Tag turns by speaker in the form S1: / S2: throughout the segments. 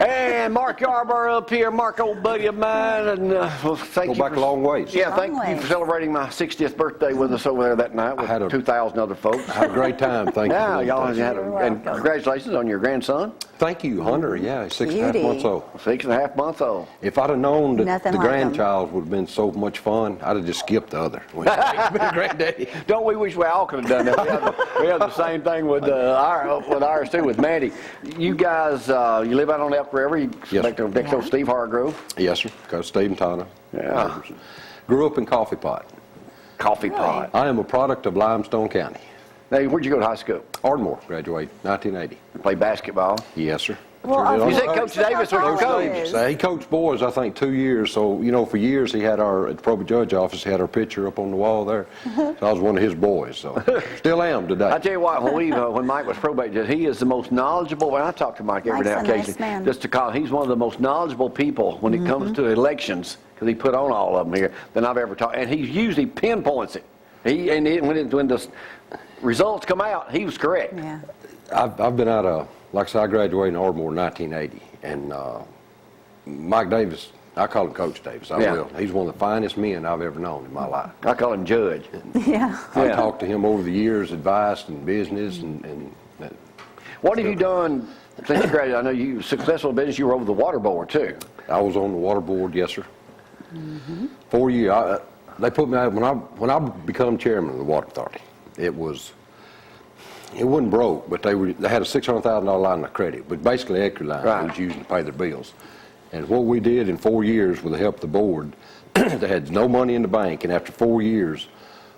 S1: And Mark Yarbrough up here, Mark, old buddy of mine, and well, thank you.
S2: Go back a long ways.
S1: Yeah, thank you for celebrating my 60th birthday with us over there that night with 2,000 other folks.
S2: I had a great time. Thank you.
S1: Yeah, y'all had and congratulations on your grandson.
S2: Thank you, Hunter. Yeah, 6.5 months old.
S1: 6.5 months old.
S2: If I'd have known that the grandchild would have been so much fun, I'd have just skipped the other. Granddaddy.
S1: Don't we wish we all could have done that? We have the same thing with ours too, with Mandy. You guys, you live out on Elk River. You next to Steve Hargrove.
S2: Yes, sir. Coach Steve and Tana.
S1: Yeah.
S2: Grew up in Coffee Pot.
S1: Coffee Pot.
S2: I am a product of Limestone County.
S1: Now, where'd you go to high school?
S2: Ardmore, graduated 1980.
S1: Play basketball?
S2: Yes, sir.
S1: Well, you said Coach Davis was your coach.
S2: He coached boys, I think, 2 years. So, you know, for years he had at the probate judge office, he had our picture up on the wall there. So I was one of his boys. So still am today.
S1: I tell you what, when Mike was probate judge, he is the most knowledgeable. When I talk to Mike every day, occasionally, just to call, he's one of the most knowledgeable people when it comes to elections, because he put on all of them here, than I've ever talked. And he usually pinpoints it. When the results come out, he was correct.
S2: Yeah. I've been out of, like I said, I graduated in Ardmore in 1980, and Mike Davis, I call him Coach Davis, I will. He's one of the finest men I've ever known in my life.
S1: I call him Judge.
S2: I talked to him over the years, advice and business.
S1: What have you done since you graduated? I know you were successful in business, you were over the water board too.
S2: I was on the water board, yes sir. 4 years. They put me out, when I become chairman of the water authority, it wasn't broke, but they had a $600,000 line of credit, but basically equity line they was using to pay their bills. And what we did in 4 years with the help of the board, they had no money in the bank, and after 4 years,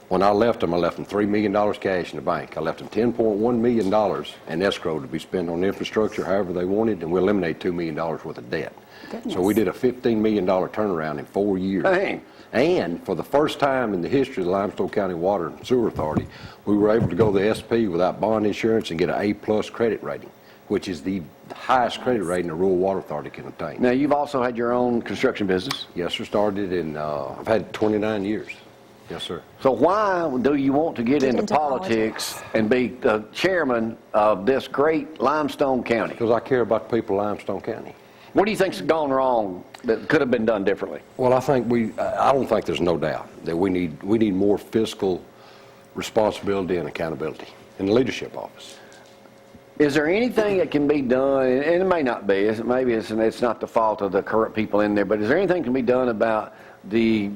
S2: when I left them $3 million cash in the bank. I left them $10.1 million in escrow to be spent on infrastructure however they wanted, and we eliminated $2 million worth of debt. Goodness. So we did a $15 million turnaround in 4 years.
S1: Dang.
S2: And for the first time in the history of the Limestone County Water and Sewer Authority, we were able to go to the SP without bond insurance and get an A+ credit rating, which is the highest credit rating a rural water authority can obtain.
S1: Now, you've also had your own construction business?
S2: Yes, sir. Started in, I've had 29 years. Yes, sir.
S1: So why do you want to get into politics and be the chairman of this great Limestone County?
S2: Because I care about the people of Limestone County.
S1: What do you think's gone wrong that could have been done differently?
S2: Well, I don't think there's no doubt that we need more fiscal responsibility and accountability in the leadership office.
S1: Is there anything that can be done, and it may not be, maybe it's not the fault of the current people in there, but is there anything that can be done about the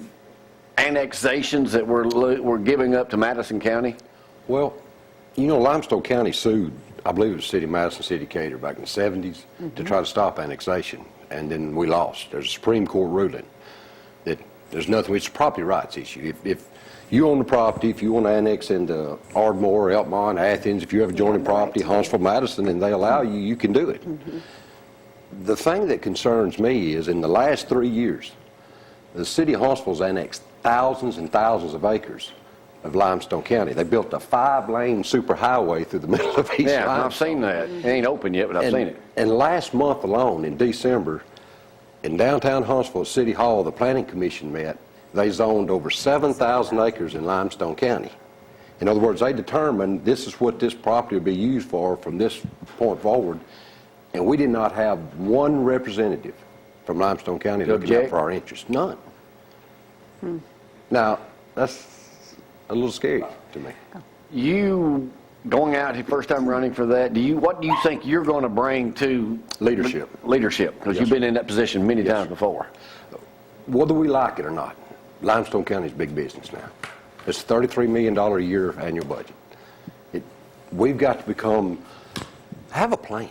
S1: annexations that we're giving up to Madison County?
S2: Well, you know, Limestone County sued, I believe it was City of Madison, City of Decatur back in the 70s to try to stop annexation, and then we lost. There's a Supreme Court ruling that there's nothing, it's a property rights issue. If you own the property, if you want to annex into Ardmore, Elkmont, Athens, if you have adjoining property, Huntsville, Madison, and they allow you, you can do it. The thing that concerns me is in the last 3 years, the city of Huntsville's annexed thousands and thousands of acres of Limestone County. They built a 5-lane superhighway through the middle of East Limestone.
S1: I've seen that. It ain't open yet, but I've seen it.
S2: And last month alone, in December, in downtown Huntsville at City Hall, the Planning Commission met. They zoned over 7,000 acres in Limestone County. In other words, they determined this is what this property will be used for from this point forward, and we did not have one representative from Limestone County looking out for our interests. None. Now, that's a little scary to me.
S1: You going out your first time running for that, what do you think you're going to bring to
S2: leadership?
S1: Leadership, because you've been in that position many times before.
S2: Whether we like it or not, Limestone County is big business now. It's a $33 million a year annual budget. We've got to have a plan.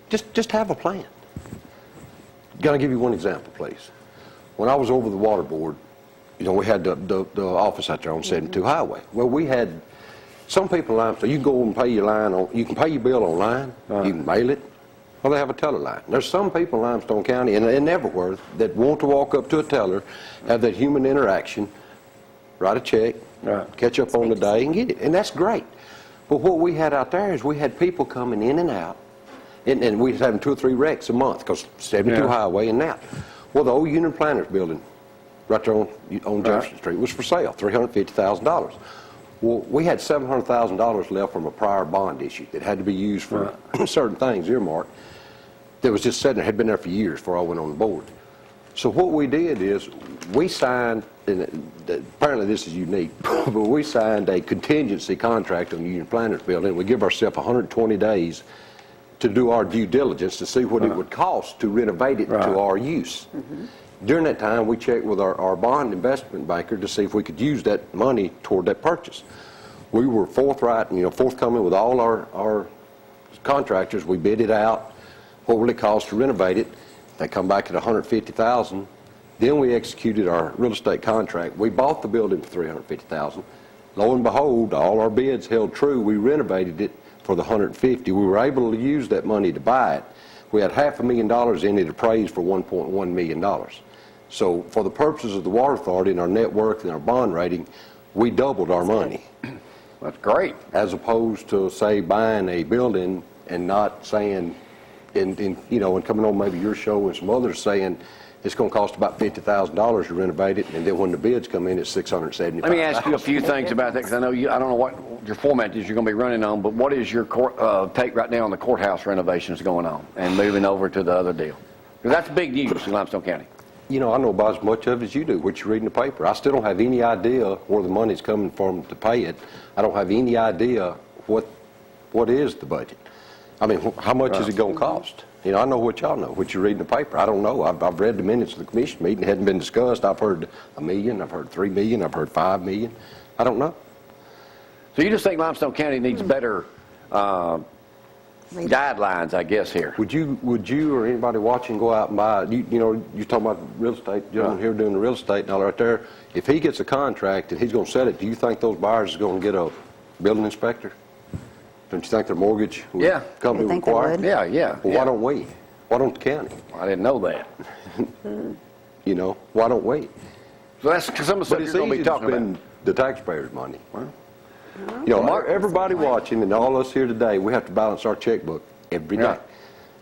S2: Just have a plan. Got to give you one example, please. When I was over the water board, you know, we had the office out there on 72 Highway. Well, we had some people in Limestone, you can go and pay your you can pay your bill online, you can mail it, or they have a teller line. There's some people in Limestone County and everywhere that want to walk up to a teller, have that human interaction, write a check, catch up on the day and get it. And that's great. But what we had out there is we had people coming in and out, and we was having 2 or 3 wrecks a month because 72 Highway and that. Well, the old Union Planners building right there on Jefferson Street was for sale, $350,000. Well, we had $700,000 left from a prior bond issue that had to be used for certain things, earmarked. that was just sitting there, had been there for years before I went on the board. So what we did is we signed, and apparently this is unique, but we signed a contingency contract on the Union Planters building. We give ourselves 120 days to do our due diligence to see what it would cost to renovate it to our use. During that time, we checked with our bond investment banker to see if we could use that money toward that purchase. We were forthright and forthcoming with all our contractors. We bid it out. What will it cost to renovate it? They come back at $150,000. Then we executed our real estate contract. We bought the building for $350,000. Lo and behold, all our bids held true. We renovated it for the $150,000. We were able to use that money to buy it. We had $500,000 in it, appraised for $1.1 million. So for the purposes of the Water Authority and our net worth and our bond rating, we doubled our money.
S1: That's great.
S2: As opposed to, say, buying a building and not saying, and coming on maybe your show and some others saying it's going to cost about $50,000 to renovate it, and then when the bids come in, it's $675,000.
S1: Let me ask you a few things about that, because I don't know what your format is you're going to be running on, but what is your take right now on the courthouse renovations going on and moving over to the other deal? Because that's big news in Limestone County.
S2: I know about as much of it as you do, what you read in the paper. I still don't have any idea where the money's coming from to pay it. I don't have any idea what is the budget. I mean, how much is it going to cost? I know what y'all know, what you read in the paper. I don't know. I've read the minutes of the commission meeting. It hadn't been discussed. I've heard $1 million. I've heard $3 million. I've heard $5 million. I don't know.
S1: So you just think Limestone County needs better guidelines, I guess, here?
S2: Would you or anybody watching go out and buy, you're talking about real estate, gentleman here doing the real estate and all right there. If he gets a contract and he's going to sell it, do you think those buyers are going to get a building inspector? Don't you think their mortgage company required?
S1: Yeah.
S2: Well, why don't we? Why don't the county?
S1: I didn't know that.
S2: Why don't we?
S1: So that's some of the stuff you're going to be talking about.
S2: The taxpayers' money. Everybody watching and all us here today, we have to balance our checkbook every day.
S1: Right.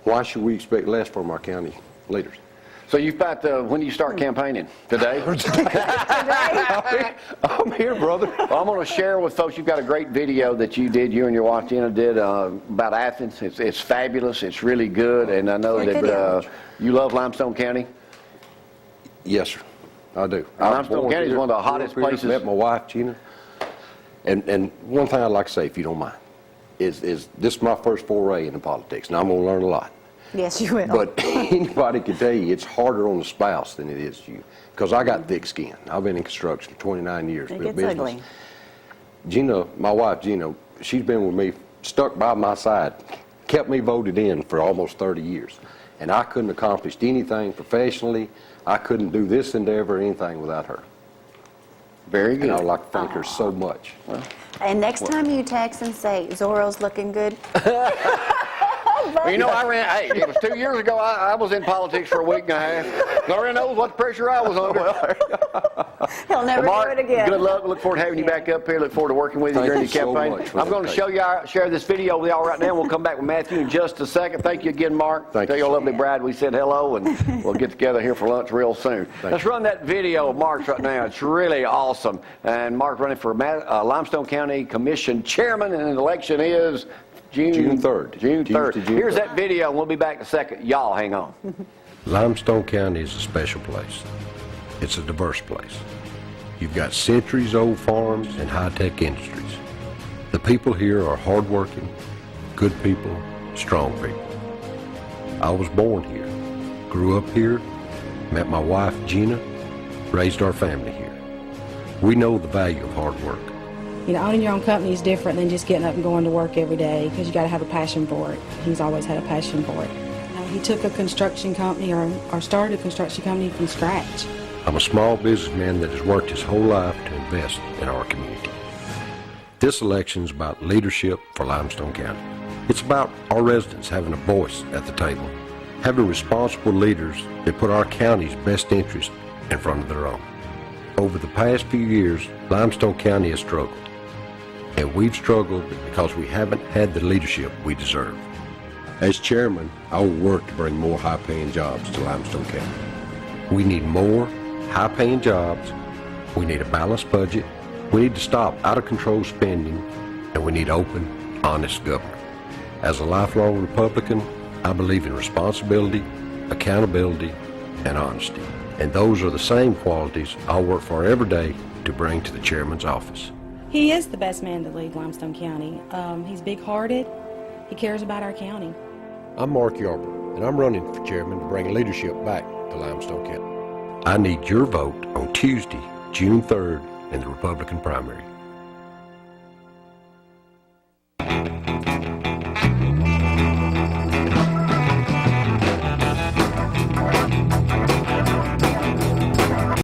S2: Why should we expect less from our county leaders?
S1: So you've got when do you start campaigning? Today?
S2: I'm here, brother.
S1: Well, I'm going to share with folks, you've got a great video that you and your wife Gina did about Athens. It's fabulous. It's really good. And I know that you love Limestone County.
S2: Yes, sir. I do.
S1: Limestone County is one of the hottest places.
S2: Met my wife, Gina. And one thing I'd like to say, if you don't mind, is this is my first foray into politics. Now, I'm going to learn a lot.
S3: Yes, you will.
S2: But anybody can tell you it's harder on the spouse than it is you. Because I got thick skin. I've been in construction for 29 years.
S3: It gets ugly.
S2: Gina, my wife Gina, she's been with me, stuck by my side, kept me voted in for almost 30 years. And I couldn't accomplish anything professionally. I couldn't do this endeavor or anything without her.
S1: Very good.
S2: And I'd like to thank her so much.
S3: And next time you text and say, Zorro's looking good.
S1: Well, it was 2 years ago, I was in politics for a week and a half. Nobody knows what pressure I was under.
S3: He'll never
S1: Mark,
S3: do it again.
S1: Good luck. Look forward to having you back up here. Look forward to working with you during your campaign. I'm going to share this video with y'all right now. We'll come back with Matthew in just a second. Thank you again, Mark. Tell your lovely bride we said hello, and we'll get together here for lunch real soon. Let's run that video of Mark's right now. It's really awesome. And Mark running for Limestone County Commission Chairman, and the election is June 3rd. June 3rd. Here's that video, and we'll be back in a second. Y'all hang on.
S2: Limestone County is a special place. It's a diverse place. You've got centuries-old farms and high-tech industries. The people here are hardworking, good people, strong people. I was born here, grew up here, met my wife Gina, raised our family here. We know the value of hard work.
S4: Owning your own company is different than just getting up and going to work every day, because you got to have a passion for it. He's always had a passion for it. He took a construction company or started a construction company from scratch.
S2: I'm a small businessman that has worked his whole life to invest in our community. This election is about leadership for Limestone County. It's about our residents having a voice at the table, having responsible leaders that put our county's best interest in front of their own. Over the past few years, Limestone County has struggled. And we've struggled because we haven't had the leadership we deserve. As chairman, I will work to bring more high-paying jobs to Limestone County. We need more high-paying jobs. We need a balanced budget. We need to stop out-of-control spending. And we need open, honest government. As a lifelong Republican, I believe in responsibility, accountability, and honesty. And those are the same qualities I'll work for every day to bring to the chairman's office.
S4: He is the best man to lead Limestone County. He's big-hearted. He cares about our county.
S2: I'm Mark Yarbrough, and I'm running for chairman to bring leadership back to Limestone County. I need your vote on Tuesday, June 3rd, in the Republican primary.